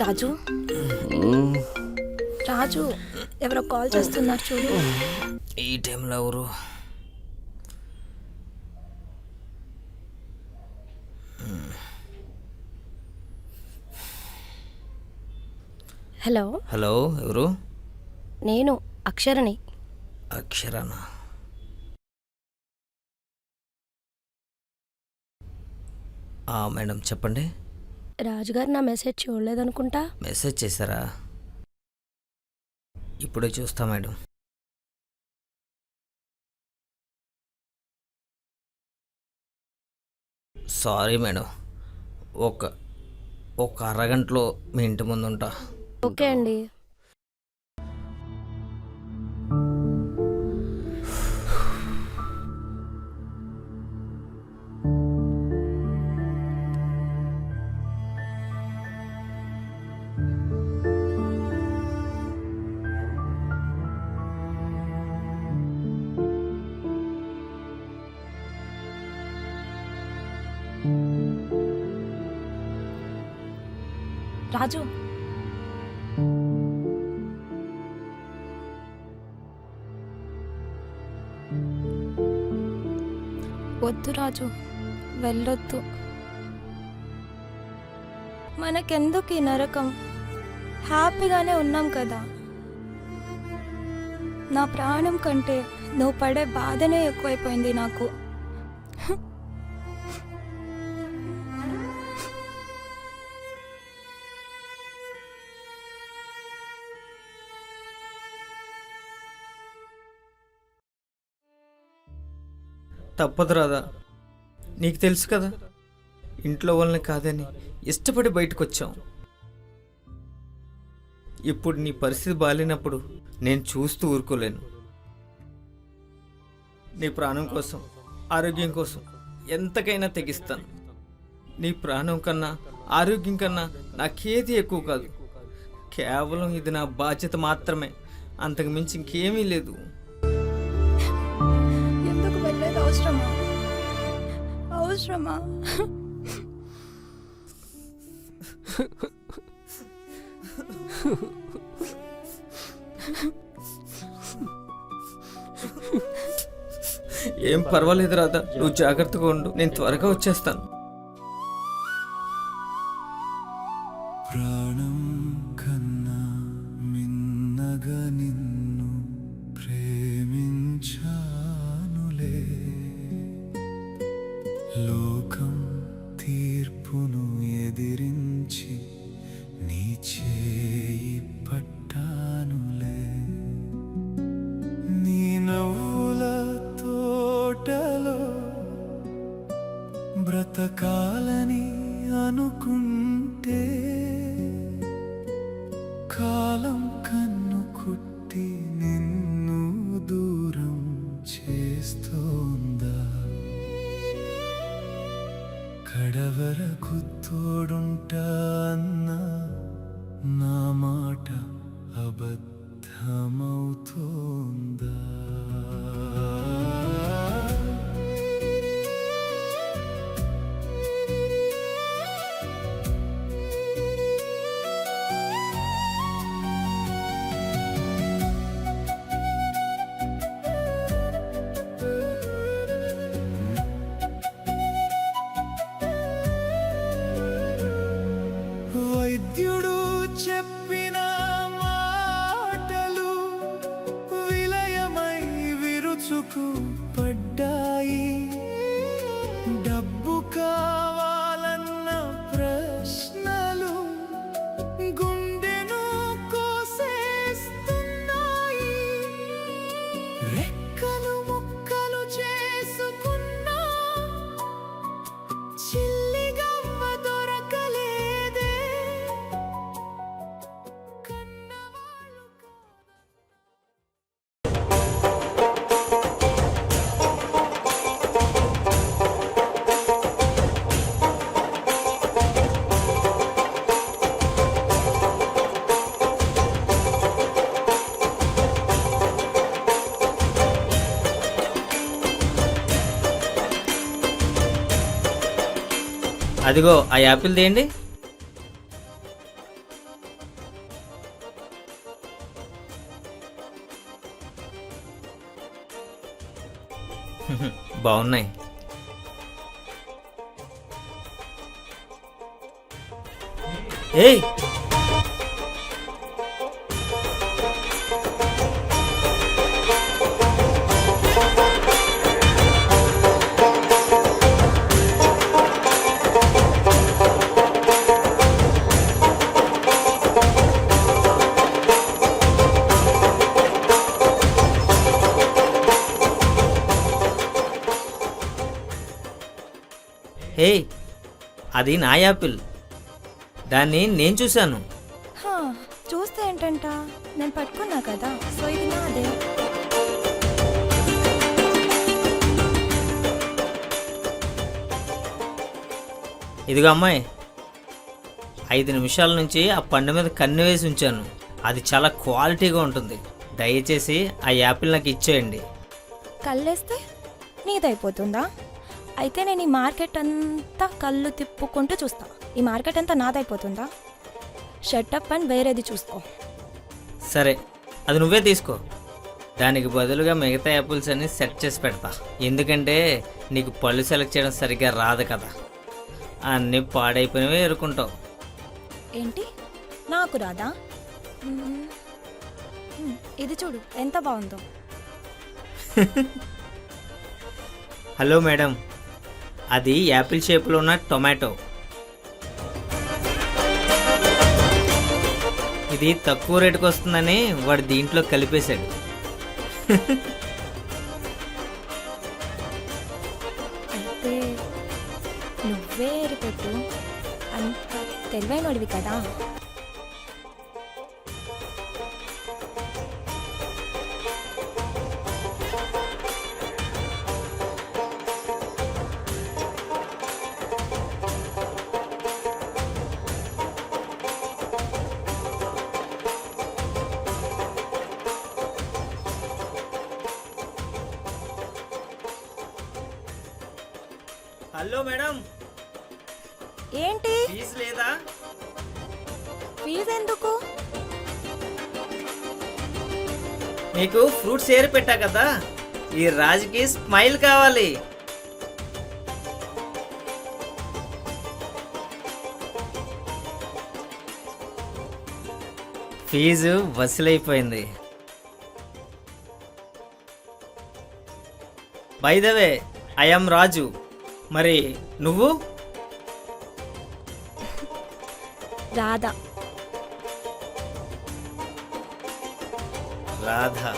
రాజు రాజు ఎవరో కాల్ చేస్తున్నారు చూడు. ఈ టైంలో ఎవరు? హలో హలో, ఎవరు? నేను అక్షరని. అక్షరానా? మేడం చెప్పండి. రాజుగారు నా మెసేజ్ చూడలేదనుకుంటా. మెసేజ్ చేశారా? ఇప్పుడే చూస్తా మేడం. సారీ మేడం, ఒక అరగంటలో మీ ఇంటి ముందు ఉంటా. ఓకే అండి. రాజు వద్దు రాజు, వెళ్ళొద్దు. మనకెందుకు ఈ నరకం? హ్యాపీగానే ఉన్నాం కదా. నా ప్రాణం కంటే నువ్వు పడే బాధనే ఎక్కువైపోయింది నాకు. తప్పదు రాదా, నీకు తెలుసు కదా, ఇంట్లో వాళ్ళని కాదని ఇష్టపడి బయటకు వచ్చాం. ఇప్పుడు నీ పరిస్థితి బాగాలేనప్పుడు నేను చూస్తూ ఊరుకోలేను. నీ ప్రాణం కోసం, ఆరోగ్యం కోసం ఎంతకైనా తెగిస్తాను. నీ ప్రాణం కన్నా ఆరోగ్యం కన్నా నాకేది ఎక్కువ కాదు. కేవలం ఇది నా బాధ్యత మాత్రమే, అంతకు మించి ఇంకేమీ లేదు. అవసరమా? అవసరమా? ఏం పర్వాలేదు రాదా, నువ్వు జాగ్రత్తగా ఉండు, నేను త్వరగా వచ్చేస్తాను. ప్రాణం కన్నా మిన్నగా నిన్ను ప్రేమించానులే. లోకం తీర్పును ఎదిరించి నీ చేయి పట్టానులే. నీ నవ్వుల తోటలో బ్రతకాలని అనుకుంటే కాలం కన్ను కుట్టి నిన్ను దూరం చేస్తోందా? కడవరకు తోడుంటా అన్నా నా మాట అబద్ధమవుతోందా? వైద్యుడు చెప్పిన మాటలు విలయమై విరుచుకు పడ్డాయి. డబ్బు కావాలన్న ప్రశ్నలు గుండెను కోసేస్తున్నాయి. రెక్కలు ముక్కలు చేసుకున్నా చిల్లిగవ్వ దొరకలేదే. అదిగో ఆ యాపిల్ తీయండి. బాగున్నాయి. ఏయ్, ఏయ్, అది నా యాపిల్. దాన్ని నేను చూశాను. హా, చూస్తే ఏంటంట, నేను పట్టుకున్నా కదా, సో ఇది నాదే. ఇదిగో అమ్మాయి, 5 నిమిషాల నుంచి ఆ పండు మీద కన్ను వేసి ఉంచాను. అది చాలా క్వాలిటీగా ఉంటుంది. దయచేసి ఆ యాపిల్ నాకు ఇచ్చేయండి. కళ్ళేస్తే నీదైపోతుందా? అయితే నేను ఈ మార్కెట్ అంతా కళ్ళు తిప్పుకుంటూ చూస్తా. ఈ మార్కెట్ అంతా నాదైపోతుందా? షట్టప్ అని వేరేది చూసుకో. సరే, అది నువ్వే తీసుకో. దానికి బదులుగా మిగతా యాపిల్స్ అన్ని సెట్ చేసి పెడతా. ఎందుకంటే నీకు పళ్ళు సెలెక్ట్ చేయడం సరిగ్గా రాదు కదా. అన్నీ పాడైపోయినవే ఎరుకుంటావు. ఏంటి, నాకు రాదా? మ్మ్. ఇది చూడు ఎంత బాగుందో. హలో మేడం, అది యాపిల్ షేప్లో ఉన్న టొమాటో. ఇది తక్కువ రేటుకి వస్తుందని వాడు దీంట్లో కలిపేశాడు. అయితే నువ్వే ఏరిపెట్టు, అంత తెలివైనడివి కదా. హలో మేడం, ఏంటి ఫీజు లేదా? ఫీజు ఎందుకు? నీకు ఫ్రూట్స్ ఏరి పెట్టా కదా, ఈ రాజుకి స్మైల్ కావాలి. ఫీజు వసూలైపోయింది. By the way, I am Raju. మరి నువ్వు? రాధా. రాధా.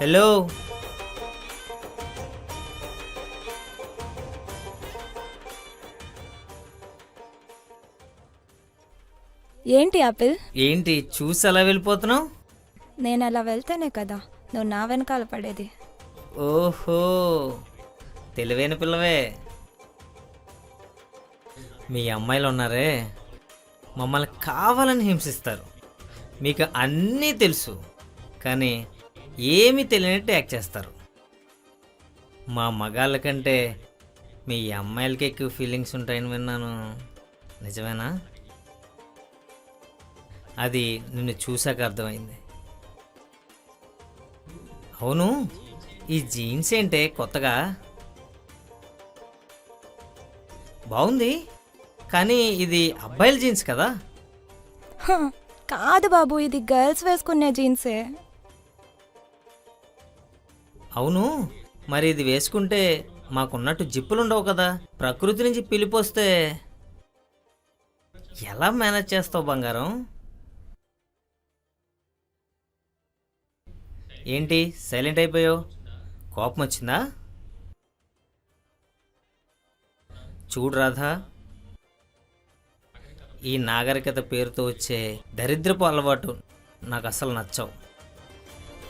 హలో, ఏంటి ఆపిల్? ఏంటి చూసి అలా వెళ్ళిపోతున్నావు? నేను అలా వెళ్తేనే కదా నువ్వు నా వెనకాల పడేది. ఓహో, తెలివైన పిల్లవే. మీ అమ్మాయిలు ఉన్నారే, మమ్మల్ని కావాలని హింసిస్తారు. మీకు అన్నీ తెలుసు, కానీ ఏమీ తెలియనట్టు యాక్ట్ చేస్తారు. మా మగాళ్ళ కంటే మీ అమ్మాయిలకి ఎక్కువ ఫీలింగ్స్ ఉంటాయని విన్నాను, నిజమేనా? అది నిన్ను చూశాక అర్థమైంది. అవును, ఈ జీన్స్ ఏంటే కొత్తగా? బాగుంది, కానీ ఇది అబ్బాయిల జీన్స్ కదా? హ, కాదు బాబు, ఇది గర్ల్స్ వేసుకునే జీన్సే. అవును, మరి ఇది వేసుకుంటే మాకున్నట్టు జిప్పులు ఉండవు కదా? ప్రకృతి నుంచి పిలిపోస్తే ఎలా మేనేజ్ చేస్తావు బంగారం? ఏంటి సైలెంట్ అయిపోయావు? కోపం వచ్చిందా? చూడు రాధా, ఈ నాగరికత పేరుతో వచ్చే దరిద్రపు అలవాటు నాకు అస్సలు నచ్చవు.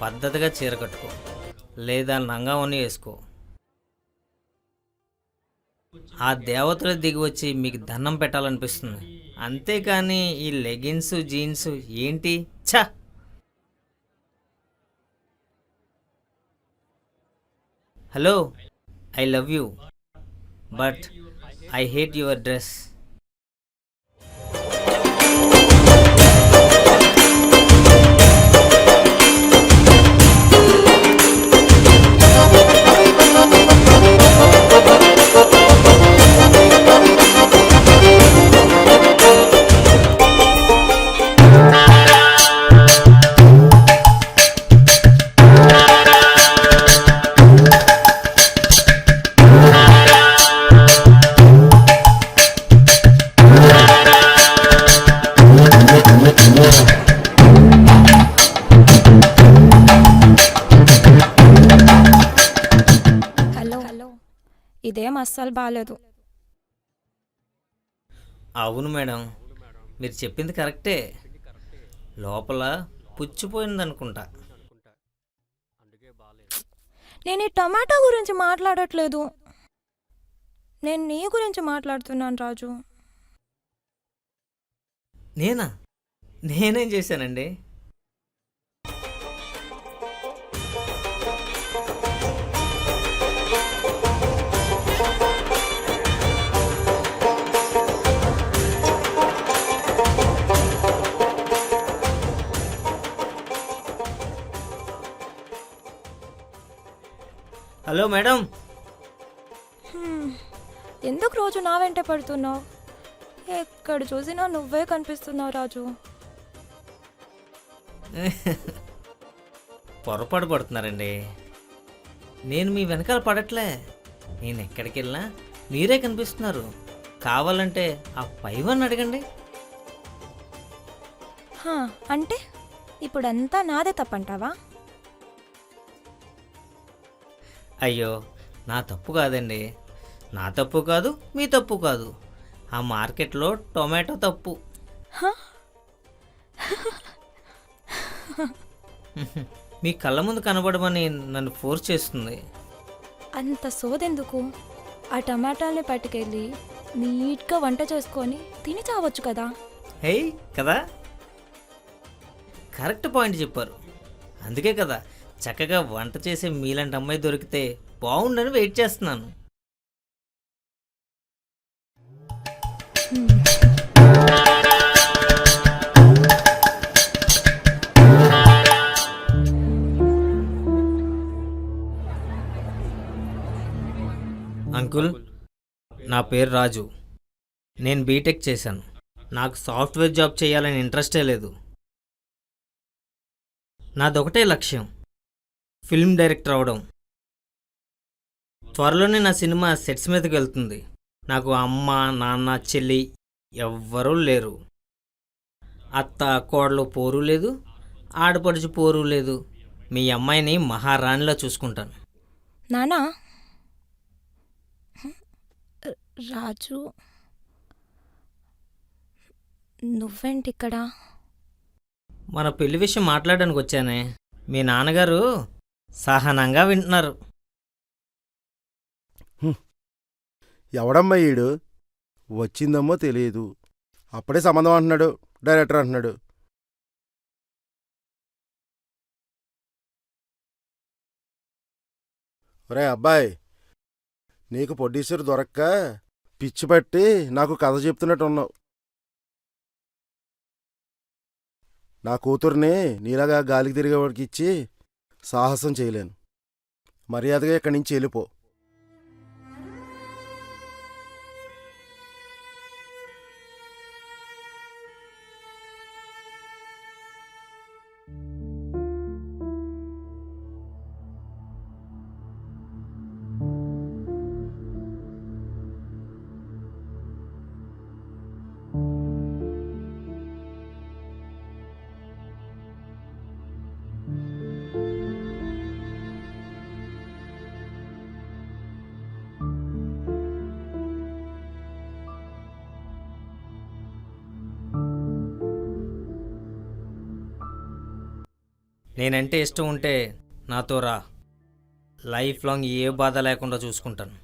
పద్ధతిగా చీర కట్టుకో, లేదా లంగావని వేసుకో. ఆ దేవతలు దిగి వచ్చి మీకు దండం పెట్టాలనిపిస్తుంది. అంతేకాని ఈ లెగిన్స్ జీన్స్ ఏంటి? ఛ! Hello, I love you, but I hate your dress. Hello, ఇదేం అస్సలు బాగాలేదు. అవును మేడం, మీరు చెప్పింది కరెక్టే. లోపల పుచ్చిపోయిందనుకుంటా. నేను ఈ టమాటా గురించి మాట్లాడట్లేదు, నేను నీ గురించి మాట్లాడుతున్నాను రాజు. నేనేం చేశానండి? Hello madam. ఎందుకు రోజు నా వెంటే పడుతున్నావు? ఎక్కడ చూసినా నువ్వే కనిపిస్తున్నావు రాజు. పొరపాటు పడుతున్నారండి. నేను మీ వెనకాల పడట్లే. నేను ఎక్కడికి వెళ్ళినా మీరే కనిపిస్తున్నారు. కావాలంటే ఆ పైవన్నీ అడగండి. హా, అంటే ఇప్పుడంతా నాదే తప్పంటావా? అయ్యో, నా తప్పు కాదండి. నా తప్పు కాదు, మీ తప్పు కాదు. ఆ మార్కెట్లో టొమాటో తప్పు. మీ కళ్ళ ముందు కనబడమని నన్ను ఫోర్స్ చేస్తుంది. అంత సోదెందుకు? ఆ టమాటాల్ని పట్టుకెళ్ళి నీట్గా వంట చేసుకొని తిని చావచ్చు కదా. హే కదా, కరెక్ట్ పాయింట్ చెప్పారు. అందుకే కదా చక్కగా వంట చేసే మీలాంటి అమ్మాయి దొరికితే బాగుండని వెయిట్ చేస్తున్నాను. అంకుల్, నా పేరు రాజు. నేను బీటెక్ చేశాను. నాకు సాఫ్ట్వేర్ జాబ్ చేయాలని ఇంట్రెస్టే లేదు. నాదొకటే లక్ష్యం, ఫిల్మ్ డైరెక్టర్ అవడం. త్వరలోనే నా సినిమా సెట్స్ మీదకి వెళ్తుంది. నాకు అమ్మ, నాన్న, చెల్లి ఎవ్వరూ లేరు. అత్త కోడలు పోరు లేదు, ఆడపడుచు పోరు లేదు. మీ అమ్మాయిని మహారాణిలా చూసుకుంటాను. నానా, రాజు, నువ్వేంటి ఇక్కడ? మన పెళ్లి విషయం మాట్లాడడానికి వచ్చానే. మీ నాన్నగారు సహనంగా వింటున్నారు. ఎవడమ్మా ఈడు? వచ్చిందమ్మో తెలియదు, అప్పుడే సంబంధం అంటున్నాడు, డైరెక్టర్ అంటున్నాడు. ఒరే అబ్బాయి, నీకు ప్రొడ్యూసర్ దొరక్క పిచ్చి పట్టి నాకు కథ చెప్తున్నట్టు ఉన్నావు. నా కూతుర్ని నీలాగా గాలికి తిరిగేవాడికి ఇచ్చి సాహసం చేయలేను. మర్యాదగా ఇక్కడి నుంచి వెళ్ళిపో. నేనంటే ఇష్టం ఉంటే నాతో రా. లైఫ్ లాంగ్ ఏ బాధ లేకుండా చూసుకుంటాను.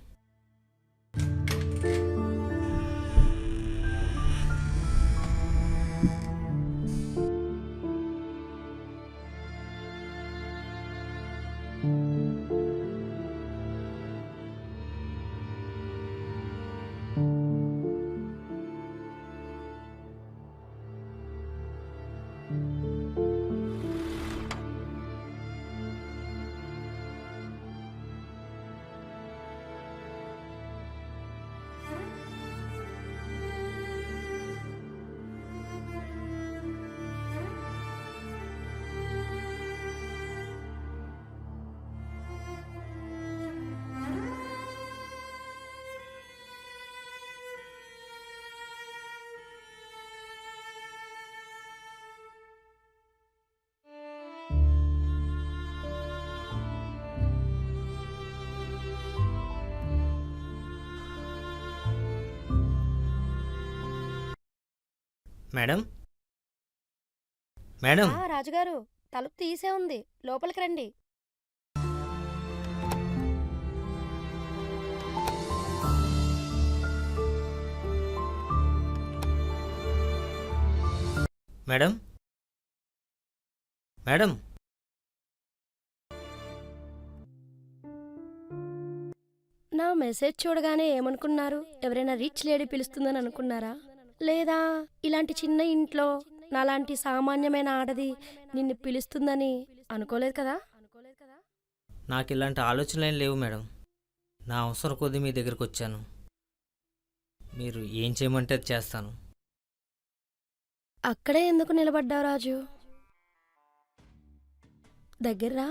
మేడం, మేడం, రాజుగారు, తలుపు తీసే ఉంది, లోపలికి రండి. Madam, madam. నా మెసేజ్ చూడగానే ఏమనుకున్నారు? ఎవరైనా రిచ్ లేడీ పిలుస్తుందని అనుకున్నారా? లేదా ఇలాంటి చిన్న ఇంట్లో నాలాంటి సామాన్యమైన ఆడది నిన్ను పిలుస్తుందని అనుకోలేదు కదా? నాకు ఇలాంటి ఆలోచనలు లేవు మేడం. నా అవసరం కొద్దీ మీ దగ్గరికి వచ్చాను. మీరు ఏం చేయమంటే అది చేస్తాను. అక్కడే ఎందుకు నిలబడ్డావు రాజు? దగ్గర్రా.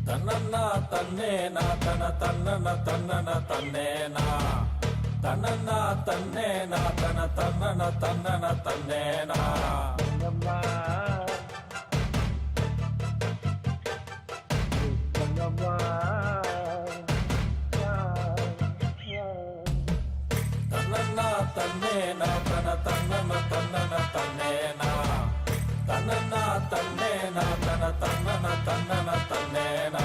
తన్నన్న తన్నేనా తన తన్నన తన్నన తన్నేనా తన్నన్న తన్నేనా తన తన్నన తన్నన తన్నేనా తన్నన్న తన్నేనా తన తన్నన తన్నన తన్నేనా తన్నన్న తన్నేనా తన తన్నన తన్నన తన్నేనా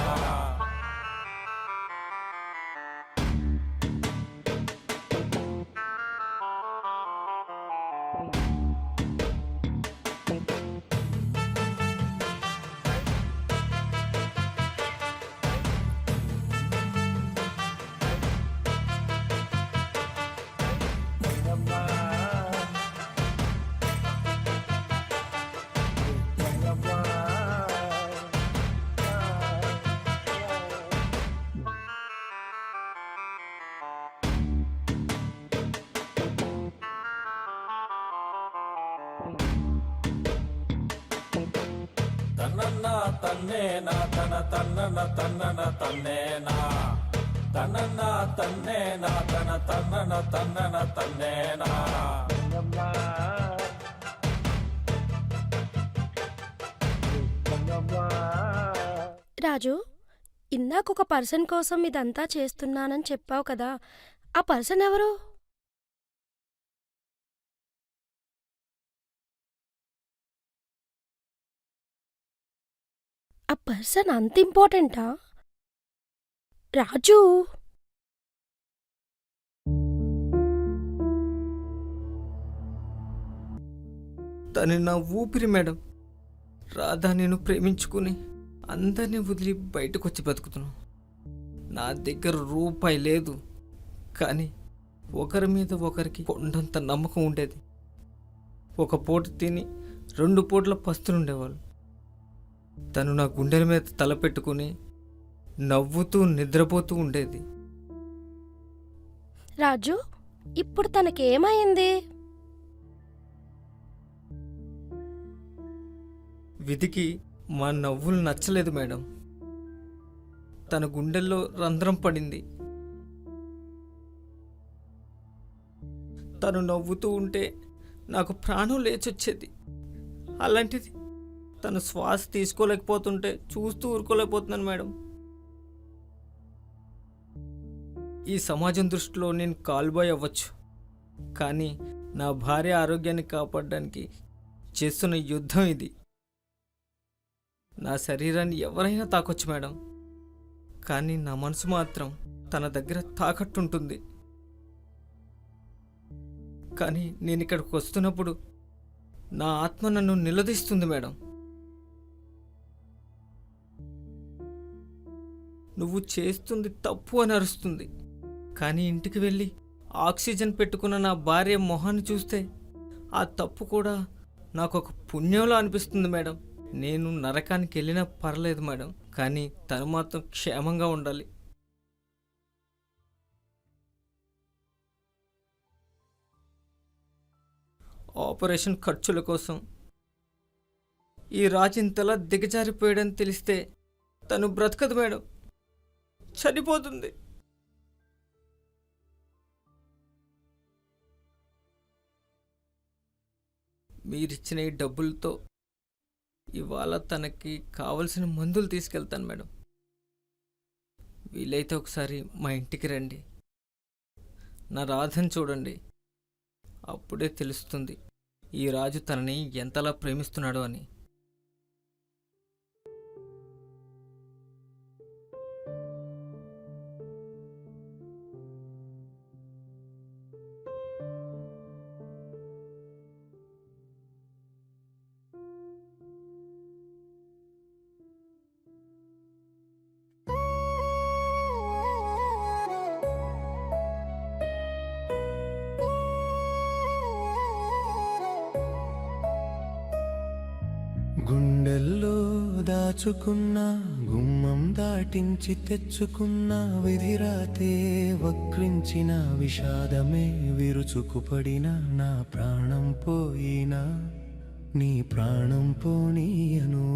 తన్నన్న తన్నేనా తన తన్నన తన్నన తన్నేనా తన్నన్న తన్నేనా తన తన్నన తన్నన తన్నేనా రాజు, ఇందాకొక పర్సన్ కోసం ఇదంతా చేస్తున్నానని చెప్పావు కదా, ఆ పర్సన్ ఎవరు? ఆ పర్సన్ అంత ఇంపార్టెంటా రాజు? తను నా ఊపిరి మేడం. రాధా నేను ప్రేమించుకుని అందరినీ వదిలి బయటకు వచ్చి బతుకుతున్నాను. నా దగ్గర రూపాయి లేదు, కానీ ఒకరి మీద ఒకరికి కొండంత నమ్మకం ఉండేది. ఒక పూట తిని 2 పూటల పస్తులుండేవాళ్ళు. తను నా గుండెల మీద తల పెట్టుకుని నవ్వుతూ నిద్రపోతూ ఉండేది. రాజు, ఇప్పుడు తనకేమైంది? విధికి మా నవ్వులు నచ్చలేదు మేడం. తన గుండెల్లో రంధ్రం పడింది. తను నవ్వుతూ ఉంటే నాకు ప్రాణం లేచొచ్చేది. అలాంటిది తను శ్వాస తీసుకోలేకపోతుంటే చూస్తూ ఊరుకోలేకపోతున్నాను మేడం. ఈ సమాజం దృష్టిలో నేను కాల్బాయ్ అవ్వచ్చు, కానీ నా భార్య ఆరోగ్యాన్ని కాపాడడానికి చేస్తున్న యుద్ధం ఇది. నా శరీరాన్ని ఎవరైనా తాకొచ్చు మేడం, కానీ నా మనసు మాత్రం తన దగ్గర తాకట్టుంటుంది. కానీ నేను ఇక్కడికి వస్తున్నప్పుడు నా ఆత్మ నన్ను నిలదీస్తుంది మేడం. నువ్వు చేస్తుంది తప్పు అని అరుస్తుంది. కానీ ఇంటికి వెళ్ళి ఆక్సిజన్ పెట్టుకున్న నా భార్య మొహాన్ని చూస్తే ఆ తప్పు కూడా నాకు ఒక పుణ్యంలో అనిపిస్తుంది మేడం. నేను నరకానికి వెళ్ళినా పర్లేదు మేడం, కానీ తను మాత్రం క్షేమంగా ఉండాలి. ఆపరేషన్ ఖర్చుల కోసం ఈ రాజింతలా దిగజారిపోయాడని తెలిస్తే తను బ్రతకదు మేడం, చనిపోతుంది. మీరిచ్చిన ఈ డబ్బులతో ఇవాళ తనకి కావలసిన మందులు తీసుకెళ్తాను మేడం. వీలైతే ఒకసారి మా ఇంటికి రండి, నా రాధని చూడండి. అప్పుడే తెలుస్తుంది ఈ రాజు తనని ఎంతలా ప్రేమిస్తున్నాడో అని. గుండెల్లో దాచుకున్న గుమ్మం దాటించి తెచ్చుకున్న విధిరాతే వక్రించిన విషాదమే విరుచుకుపడిన నా ప్రాణం పోయినా నీ ప్రాణం పోనీయను.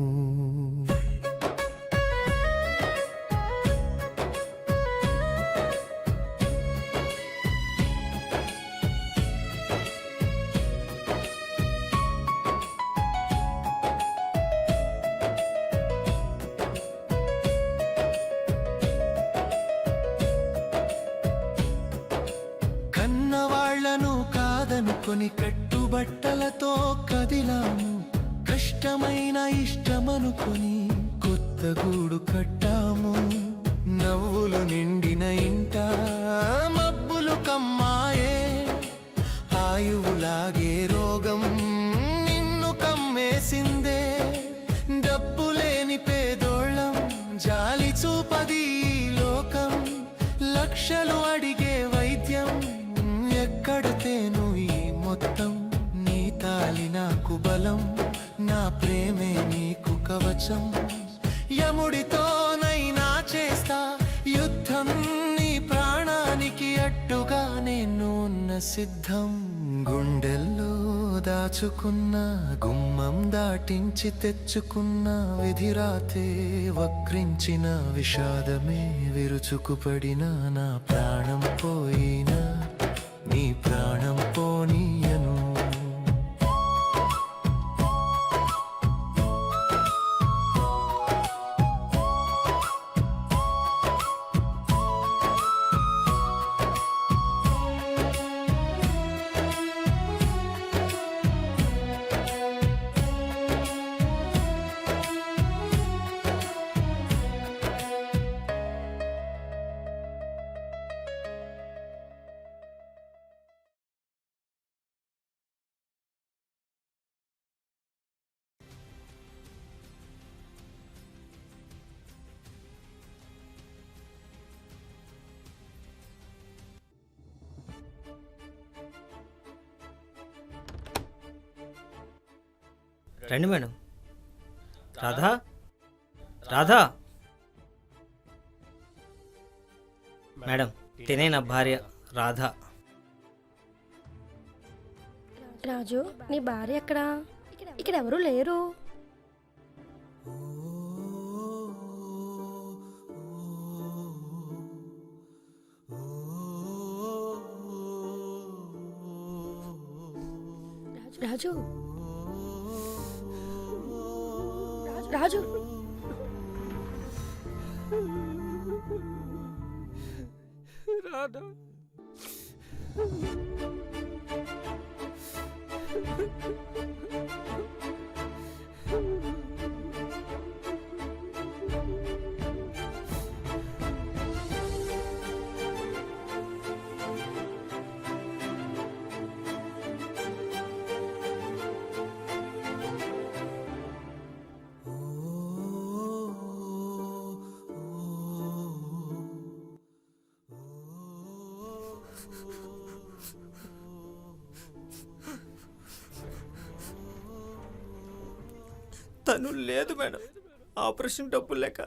కన్నవాళ్లను కాదనుకొని కట్టుబట్టలతో కదిలాము. కష్టమైన ఇష్టమనుకొని కొత్త గూడు కట్టాము. నవ్వులు నిండిన ఇంట మబ్బులు కమ్మాయే. ఆయువులాగే రోగం నిన్ను కమ్మేసిందే. డబ్బు లేని పేదోళ్ళం జాలి చూపది ఈ లోకం. లక్షలు అడిగే వైద్యం ఎక్కడితేను ఈ మొత్తం. నీ తాలి నాకు బలం, నా ప్రేమే నీకు కవచం. యముడితోనైనా చేస్తా యుద్ధం, నీ ప్రాణానికి అడ్డుగా నేను ఉన్న సిద్ధం. గుండెల్లో దాచుకున్న గుమ్మం దాటించి తెచ్చుకున్న విధిరాతే వక్రించిన విషాదమే విరుచుకుపడిన నా ప్రాణం పోయినా నీ ప్రాణం పోనీయను. రండి మేడం. రాధా, రాధా. మేడం, తినే నా భార్య రాధా. రాజు, నీ భార్య ఎక్కడా? ఇక్కడ ఎవరు లేరు. రాజు, రాజు, రాధా, తను లేదు మేడం. ఆపరేషన్ డబ్బులు లేక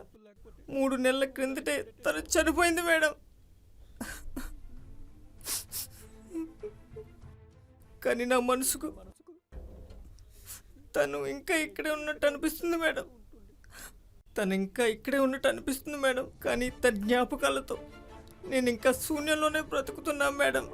3 నెలల క్రిందటే తను చనిపోయింది మేడం. కానీ నా మనసుకు తను ఇంకా ఇక్కడే ఉన్నట్టు అనిపిస్తుంది మేడం. కానీ తన జ్ఞాపకాలతో నేను ఇంకా శూన్యంలోనే బ్రతుకుతున్నా మేడం.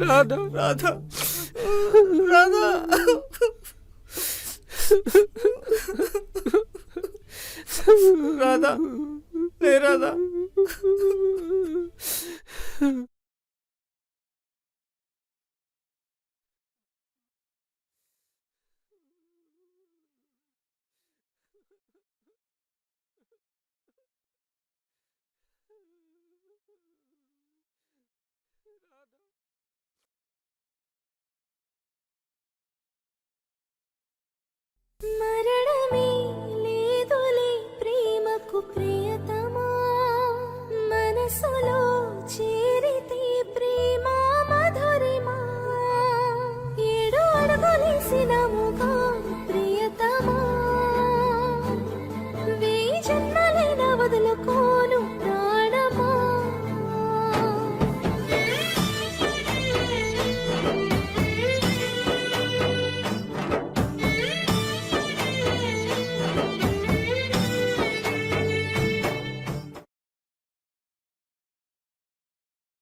రాధా, రాధా, రాధా. రాధా, లే రాధా.